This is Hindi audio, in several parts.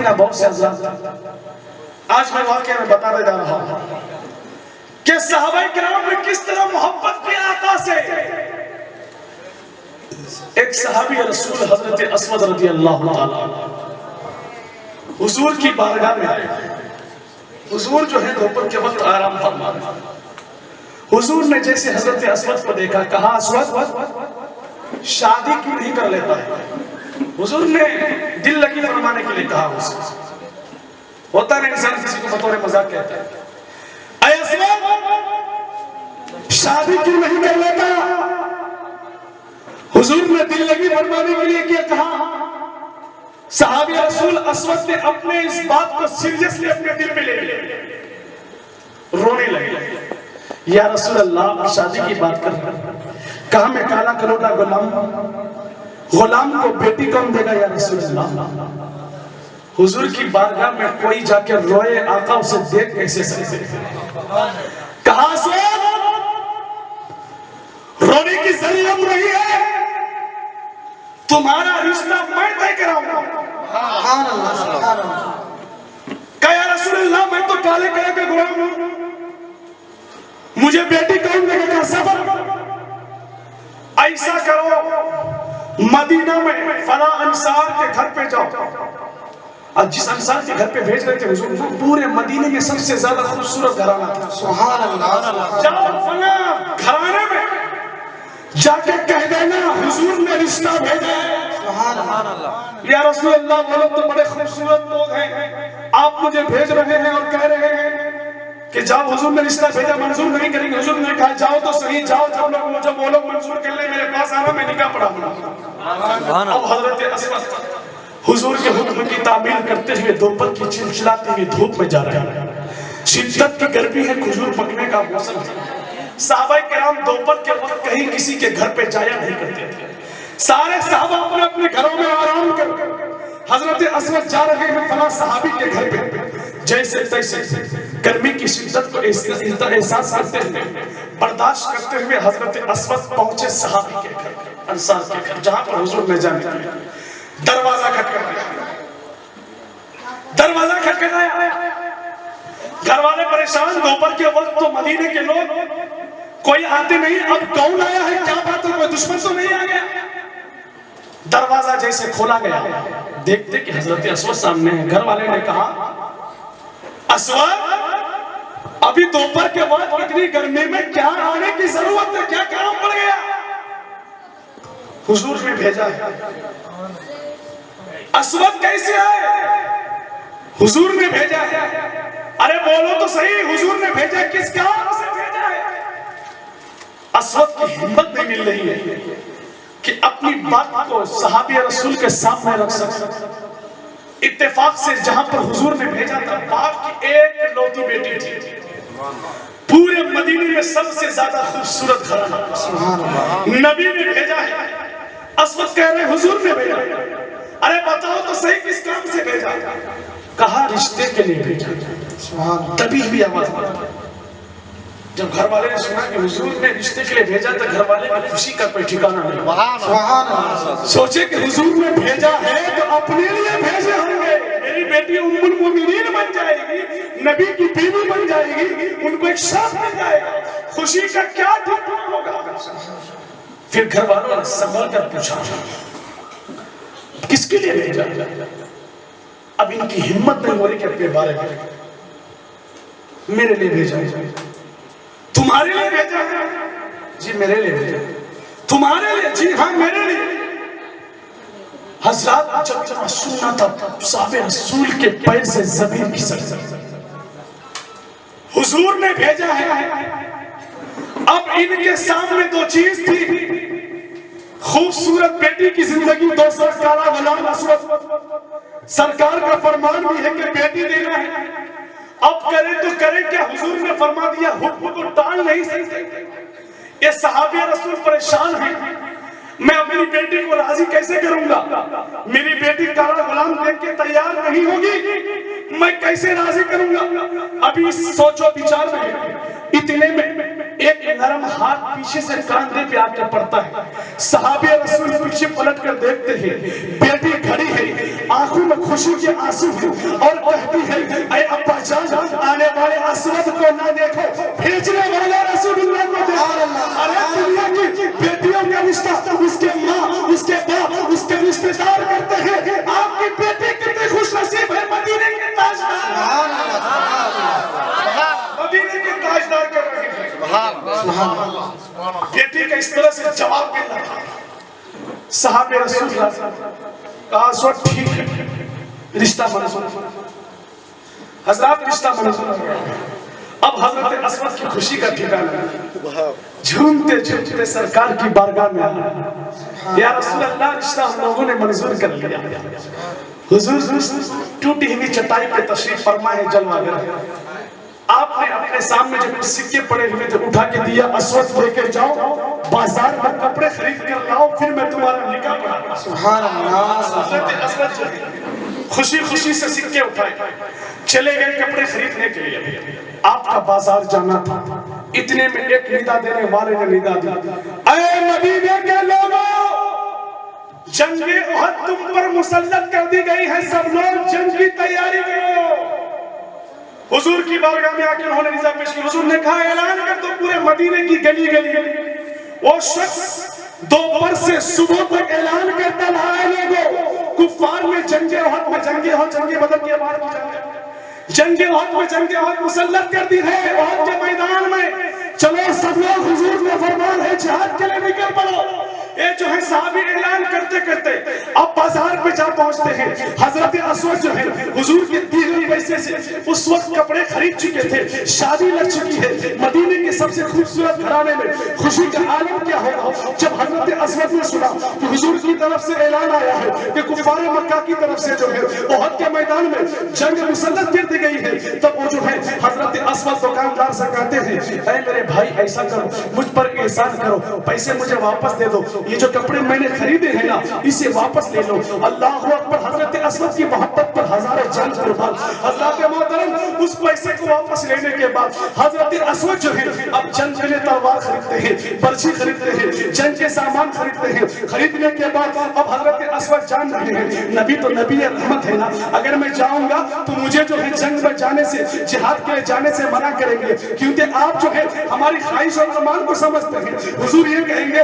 मदीना बहुत से हज़रात। आज मैं वाक़या में बताने जा रहा हूँ कि सहाबाए किराम ने किस तरह मोहब्बत की आका से। एक सहाबी रसूल हजरत अस्वद रज़ी अल्लाह ताला हुजूर की बारगाह में आए। हुजूर जो है दोपहर के वक्त आराम फरमा रहे हैं। हुजूर ने जैसे हजरत अस्वद को देखा, कहा अस्वद शादी क्यों नहीं कर लेता है। हुजूर ने दिल लगी फरमाने के लिए कहा। उससे होता नहीं इंसान किसी को बतौर मजाक कहता है, ऐ अस्वद शादी क्यों नहीं कर लेता। हुजूर ने दिल लगी फरमाने के लिए क्या कहा। सहाबी रसूल अस्वद ने अपने इस बात को सीरियसली अपने दिल में ले लिया, रोने लगे। या रसूल अल्लाह शादी की बात कर रहा, कहा मैं काला करोड़ा गुलाम, गुलाम को बेटी कौन देगा या रसूल अल्लाह। हुजूर की बारगाह में कोई जाकर रोए, आका उसे देख कैसे सकते। कहा रोने की जरूरत नहीं है, तुम्हारा रिश्ता मैं तय कराऊंगा। कहा रसूल अल्लाह मैं तो काले कलर का गुलाम हूं, मुझे बेटी कौन देगा। सफर ऐसा करो मदीना में फला अंसार के घर पे जाओ। और जिस अंसार के घर पे भेज रहे थे हुजूर, पूरे मदीने में सबसे ज्यादा खूबसूरत घराना था। सुभान अल्लाह। जाओ फला घराने में जाके कह देना हुजूर ने रिश्ता भेजा है। सुभान अल्लाह। या रसूल अल्लाह वो लोग तो बड़े खूबसूरत लोग हैं, आप मुझे भेज रहे हैं और कह रहे हैं कि जाओ हुजूर ने रिश्ता भेजा, मंजूर नहीं करेंगे। हुजूर ने कहा जाओ तो सही, जाओ जब वो लोग मंजूर कर ले मेरे पास आना, मैं निकाह पढ़ाऊंगा। अब हजरत अस्वद हुजूर के हुक्म की तामील करते हुए दोपहर की चिलचिलाती हुई धूप में जा रहे हैं। शिद्दत की गर्मी है, खजूर पकने का मौसम है। सहाबाए किराम दोपहर के वक्त कहीं किसी के घर पे जाया नहीं करते थे। सारे सहाबा अपने अपने घरों में आराम कर हजरत अस्वद जा रहे हैं फला सहाबी के घर पे। जैसे तैसे गर्मी की शिद्दत को एहसास करते हुए, बर्दाश्त करते हुए हजरत अस्वद पहुंचे सहाबी के घर, अंसार के घर, जहां पर हुजूर ने जाने दिया। दरवाजा खटखटाया, दरवाजा खटखटाया। घर वाले परेशान, दोपहर के वक्त तो मदीने के लोग कोई आते नहीं, अब कौन आया है, क्या बात है, कोई दुश्मन तो नहीं आ गया। दरवाजा जैसे खोला गया, देखते कि हजरत अस्वद सामने है। घर वाले ने कहा अस्वद अभी दोपहर के बाद इतनी गर्मी में क्या आने की जरूरत है, क्या काम पड़ गया। हुजूर ने भेजा है। अस्वद कैसे आए, हुजूर ने भेजा है। अरे बोलो तो सही, हुजूर ने भेजा, किस काम से भेजा है। अस्वद की हिम्मत नहीं मिल रही है कि अपनी बात को सहाबी रसूल के सामने रख सके। इत्तेफाक से जहां पर हुजूर ने भेजा था, बाप की एक लौती बेटी थी, पूरे मदीने में सबसे ज्यादा खूबसूरत घराना नबी ने भेजा है। अस्वद कह रहे हुजूर ने भेजा। अरे बताओ तो सही किस काम से भेजा। कहा रिश्ते के लिए भेजा। तभी भी आवाज, जब घर वाले ने सुना कि हुजूर ने रिश्ते के लिए भेजा तो घर वाले की खुशी का कोई ठिकाना नहीं। सोचे कि हुजूर ने भेजा है तो अपने लिए भेजे होंगे, मेरी बेटी उम्मुल मोमिनीन बन जाएगी, नबी की बीवी बन जाएगी, उनको एक साथ मिल जाएगा, खुशी का क्या ठिकाना होगा। फिर घर वालों ने संभल कर पूछा किसके लिए भेजा। अब इनकी हिम्मत नहीं हो रही कि अपने बारे में, मेरे लिए भेजा है। तुम्हारे लिए भेजा है? जी मेरे लिए भेजा। तुम्हारे लिए? जी हाँ मेरे लिए। हजरत जब सुना था साहब रसूल के पैर से जमीन खिसक, हुजूर ने भेजा है। अब इनके सामने दो चीज थी, खूबसूरत बेटी की जिंदगी, दूसरा काला गुलाम अस्वद। सरकार का फरमान भी है कि बेटी देना है। अब करे तो करे क्या, हुजूर ने फरमा दिया, हुक्म को टाल नहीं सकते। ये सहाबे रसूल परेशान हैं, मैं अपनी बेटी को राजी कैसे करूंगा। मेरी बेटी काला गुलाम देख के तैयार नहीं होगी, मैं कैसे राजी करूंगा। अभी सोचो विचार में, इतने में एक नरम हाथ पीछे से कंधे पे आके पड़ता है। सहाबे रसूल पीछे पलट कर देखते हैं, बेटी खड़ी है, आंखों में खुशी के आंसू हैं और कहती है, ऐ अब्बा जान, आने वाले असवद को ना देखो, भेजने वाले रसूलुल्लाह को देखो। अरे दुनिया की बेटियों का रिश्ता उसके माँ, उसके बाप, उसके रिश्तेदार करते हैं। आपकी बेटी कितनी खुशनसीब है, मदीने के ताजदार, मदीने के ताजदार कर रहे हैं। बेटी का इस तरह से जवाब मिल रहा है। सहाबे रसूलुल्लाह कहा सो ठीक है, रिश्ता मंजूर, हजरत रिश्ता मंजूर। अब हजरत असवद की खुशी का ठिकाना, झूमते झूमते सरकार की बारगाह में आया, या रसूलल्लाह रिश्ता हम लोगों ने मंजूर कर लिया। हुजूर टूटी हुई चटाई पे तशरीफ फरमा है जलवागर। आपने अपने सामने जो कुछ सिक्के पड़े हुए थे उठा के दिया, असवद लेके जाओ, बाजार में कपड़े खरीद कर लाओ, फिर मैं तुम्हारा निकाह पढ़ाऊंगा। सुभान अल्लाह। खुशी खुशी से सिक्के उठाए, चले गए कपड़े खरीदने के लिए। आपका बाजार जाना था, इतने में एक निदा देने वाले ने निदा दी, ऐ मदीने के लोगों, जंगे उहद तुम पर मुसल्लत कर दी गई है, सब लोग जंग की तैयारी करो। हुजूर की बारगाह में आके उन्होंने निज़ा पेश किया। हुजूर ने कहा, ऐलान कर दो पूरे मदीने की गली गली। वो शख्स दोपहर से सुबह तक ऐलान करता रहा है, लोगों कुफार में जंगे उहद में जंगे हो, जंगे बदर के बाद जंगे उहद में जंगे उहद मुसल्लत कर दी है। उहद के मैदान में चलो सब लोग, हुजूर ने फरमान है जिहाद के लिए निकल पड़ो। ये जो है साहबी ऐलान करते करते अब बाजार पे जा पहुंचते हैं। हजरत असवद जो है हुजूर के दिए हुए पैसे से उस वक्त कपड़े खरीद चुके थे, शादी लग चुकी है। मदीने के सबसे खूबसूरत घराने में खुशी का आलम क्या होगा जब हजरत असवद ने सुना कि हुजूर की तरफ से ऐलान आया है कि कुफार मक्का की तरफ से जो है उहद के मैदान में जंग मुसल्लत कर दी गई है। तब वो जो है हजरत असवद दुकानदार से कहते हैं, ऐ मेरे भाई ऐसा करो, मुझ पर एहसान करो, पैसे मुझे वापस दे दो, ये जो कपड़े मैंने खरीदे हैं ना इसे वापस ले लो। अल्लाह अकबर। हजरत असवद की मोहब्बत पर हजारों जान कुर्बान। हजरत मोहतरम उस पैसे को वापस लेने के बाद हजरत असवद जो है अब जंग के लिए तलवार खरीदते हैं, पर्ची खरीदते हैं, जंग के सामान खरीदते हैं। खरीदने के बाद अब हजरत असवद जान रहे हैं नबी तो नबी रहमत है ना, अगर मैं जाऊंगा तो मुझे जो है जंग में जाने से, जिहाद के लिए जाने से मना करेंगे, क्योंकि आप जो है हमारी ख्वाहिश और अरमान को समझते हैं। हुजूर ये कहेंगे,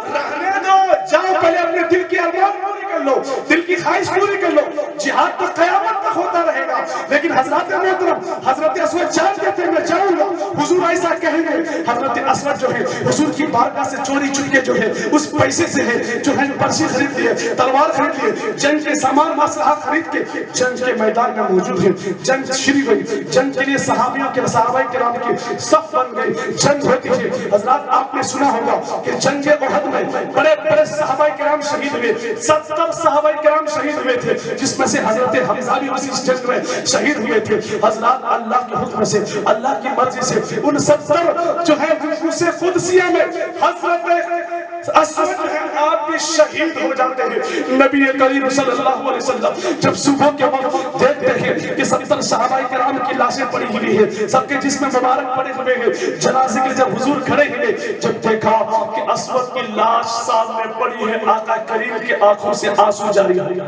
रहने दो, जाओ पहले अपने दिल की अरमान पूरी कर लो, दिल की ख्वाहिश पूरी कर लो, जिहाद तो कयामत तक होता रहेगा। लेकिन हजरत मोहतरम हजरत असवद जानते थे मैं जाऊंगा, हुजूर ऐसा कहेंगे। हजरत असवद जो है हुजूर की बारगाह से चोरी चुपके जो है उस पैसे से है जो है पर्ची खरीद लिए, तलवार खरीद लिए, जंग के सामान मसलहा खरीद के जंग के मैदान में मौजूद है। जंग शुरू हुई, जंग के लिए सहाबियों के सहाबाए किराम की सफ बन गई, जंग होती है। हजरत आपने सुना होगा कि जंगे उहद में बड़े बड़े सहाबाए किराम शहीद हुए, 70 सहाबाए किराम शहीद हुए थे, जिसमें से हजरत हमजा भी उसी जंग में शहीद हुए थे। हजरत अल्लाह के हुक्म से, अल्लाह की मर्जी से उन 70 जो है उसे खुदसिया में हजरत असवद आप भी शहीद हो जाते हैं। नबी करीम सल्लल्लाहु अलैहि वसल्लम जब सुबह के वक्त देखते हैं कि 70 सहाबाए किराम की लाशें पड़ी हुई है, सबके जिस्म मुबारक पड़े हुए हैं, जनाजे के जब हुजूर खड़े हुए, जब देखा कि असवद की लाश सामने पड़ी है, आका करीम के आंखों से आंसू जारी हो गए,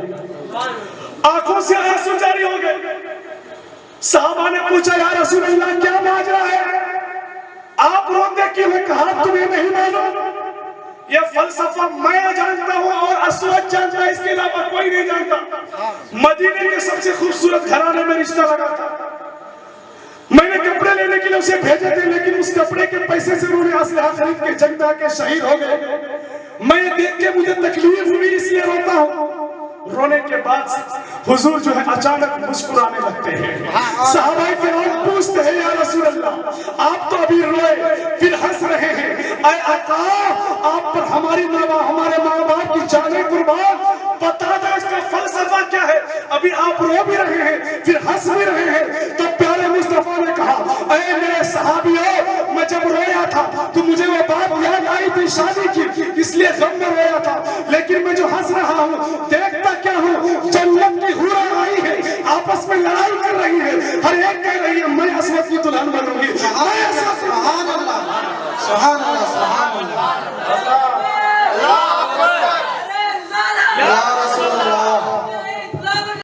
आंखों से आंसू जारी हो गए। साहबा ने पूछा, या रसूलल्लाह क्या माजरा है, आप रोते क्यों? कहा तुम्हें नहीं मालूम, ये फलसफा मैं जानता हूँ और असवद जानता है, इसके अलावा कोई नहीं जानता। मदीने के सबसे खूबसूरत घराने में रिश्ता लगा था, मैंने कपड़े लेने के लिए उसे भेजे थे, लेकिन उस कपड़े के पैसे से उन्होंने असलहा खरीद के जंग में आके शहीद हो गए। मैं देख के मुझे तकलीफ हुई, इसलिए रोता हूँ। रोने के बाद हुजूर जो है अचानक मुस्कुराने लगते हैं। सहाबाए किराम पूछते हैं, या रसूल अल्लाह आप तो अभी रोए फिर हंस रहे हैं, ऐ आका आप पर हमारे माँ बाप की जाने कुर्बान, बता दो इसका फलसफा क्या है। अभी आप रो भी रहे हैं फिर हंस भी रहे हैं। तो प्यारे मुस्तफा ने कहा, ऐ मेरे सहाबियों, मैं जब रोया था तो मुझे वो बात याद आई थी शादी की, इसलिए गम में रोया था। लेकिन मैं जो हंस रहा हूँ देखता क्या हूँ, जन्नत की हूरा आई है, आपस में लड़ाई कर रही है, हर एक कह रही है मैं असवद की दुल्हन बनूंगी, मैं असवद सुभान